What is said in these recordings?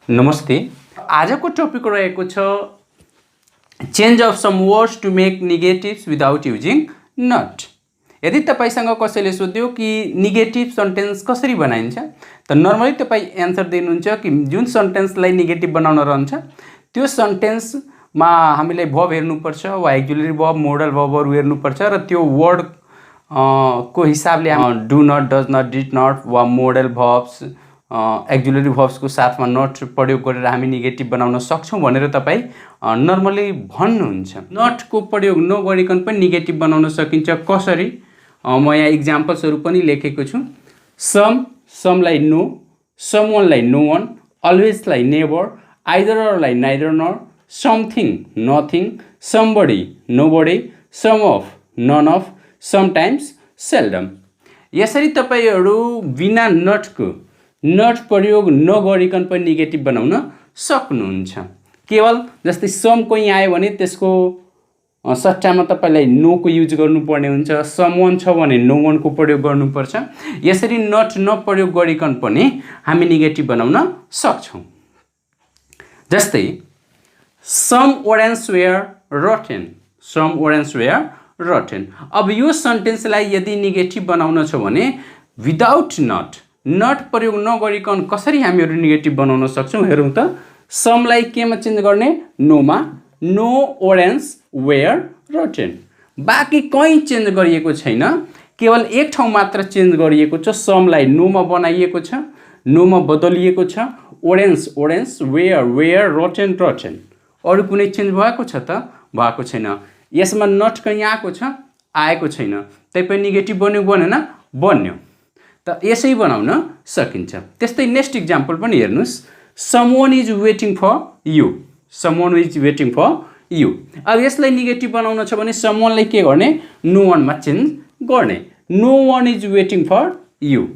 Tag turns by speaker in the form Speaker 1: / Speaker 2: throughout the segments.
Speaker 1: नमस्ते। आजको टपिक रहेको छ change of some words to make negatives without using not. यदि तपाईसँग कसैले सोध्यो कि नेगेटिभ सेन्टेन्स कसरी बनाइन्छ त नर्मली तपाईँ एन्सर दिनुहुन्छ कि जुन सेन्टेन्सलाई नेगेटिभ बनाउन रहन्छ त्यो सेन्टेन्समा हामीलाई भर्ब हेर्नुपर्छ वा एक्जुलरी भर्ब मोडल भर्बहरू हेर्नुपर्छ र त्यो वर्ड को हिसाबले do not, does not, did not वा मोडल भर्ब्स एक्जुलरी भर्ब्सको साथमा नट प्रयोग गरेर हामी नेगेटिभ बनाउन सक्छौँ भनेर तपाईँ नर्मली भन्नुहुन्छ। नटको प्रयोग नगरिकन पनि नेगेटिभ बनाउन सकिन्छ। कसरी म यहाँ इक्जाम्पल्सहरू पनि लेखेको छु। समलाई नो, समवानलाई नो वान, अलवेजलाई नेभर, आइदरलाई neither nor, something nothing, somebody nobody, some of none of, sometimes seldom. यसरी तपाईँहरू बिना नट प्रयोग नगरिकन पनि नेगेटिभ बनाउन सक्नुहुन्छ। केवल जस्तै समको यहाँ आयो भने त्यसको सट्टामा तपाईँलाई नोको युज गर्नुपर्ने हुन्छ। समवन छ भने नो वनको प्रयोग गर्नुपर्छ। यसरी नट नप्रयोग गरिकन पनि हामी नेगेटिभ बनाउन सक्छौँ। जस्तै some orange were rotten, some orange were rotten. अब यो सेन्टेन्सलाई यदि नेगेटिभ बनाउन छ भने विदाउट नट प्रयोग नगरिकन कसरी हामीहरू नेगेटिभ बनाउन सक्छौँ हेरौँ त। समलाई केमा चेन्ज गर्ने? नोमा। No orange were rotten. बाँकी कहीँ चेन्ज गरिएको छैन, केवल एक ठाउँ मात्र चेन्ज गरिएको छ। समलाई नोमा बनाइएको छ, नोमा बदलिएको छ। Orange were rotten. अरू कुनै चेन्ज भएको छ त? भएको छैन। यसमा नट कहीँ आएको छैन। तैपनि नेगेटिभ बन्यो बनेन? बन्यो। त यसै बनाउन सकिन्छ। त्यस्तै नेक्स्ट इक्जाम्पल पनि हेर्नुहोस्। Someone is waiting for you, someone is waiting for you. अब यसलाई नेगेटिभ बनाउन छ भने समवनलाई के गर्ने? नो वानमा चेन्ज गर्ने। No one is waiting for you.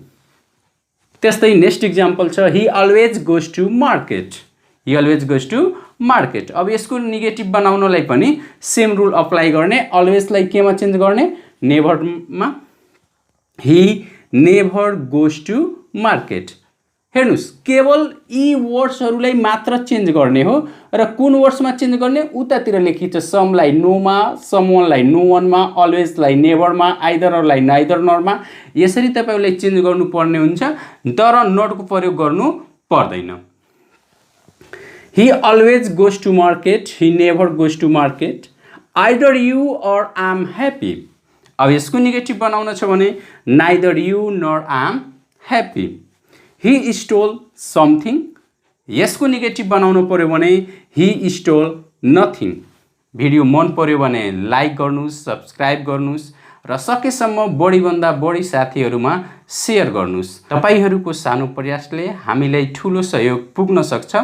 Speaker 1: त्यस्तै नेक्स्ट इक्जाम्पल छ he always goes to market, he always goes to market. अब यसको नेगेटिभ बनाउनलाई पनि सेम रुल अप्लाई गर्ने। अलवेजलाई केमा चेन्ज गर्ने? नेभरमा। ही नेभर गोज टु मार्केट। हेर्नुहोस्, केवल यी वर्ड्सहरूलाई मात्र चेन्ज गर्ने हो। र कुन वर्ड्समा चेन्ज गर्ने? उतातिर लेखिन्छ। समलाई नोमा, समवनलाई नो वानमा, अलवेजलाई नेभरमा, आइदरलाई नाइदर नरमा। यसरी तपाईँलाई चेन्ज गर्नुपर्ने हुन्छ, तर नटको प्रयोग गर्नु पर्दैन। He always goes to market, he never goes to market. Either you or I am happy. अब यसको नेगेटिभ बनाउन छ भने neither you nor I am happy. He stole something. यसको नेगेटिभ बनाउनु पर्यो भने ही स्टोल नथिङ। भिडियो मन पर्यो भने लाइक गर्नुहोस्, सब्सक्राइब गर्नुहोस् र सकेसम्म बढीभन्दा बढी साथीहरूमा सेयर गर्नुहोस्। तपाईँहरूको सानो प्रयासले हामीलाई ठुलो सहयोग पुग्न सक्छ।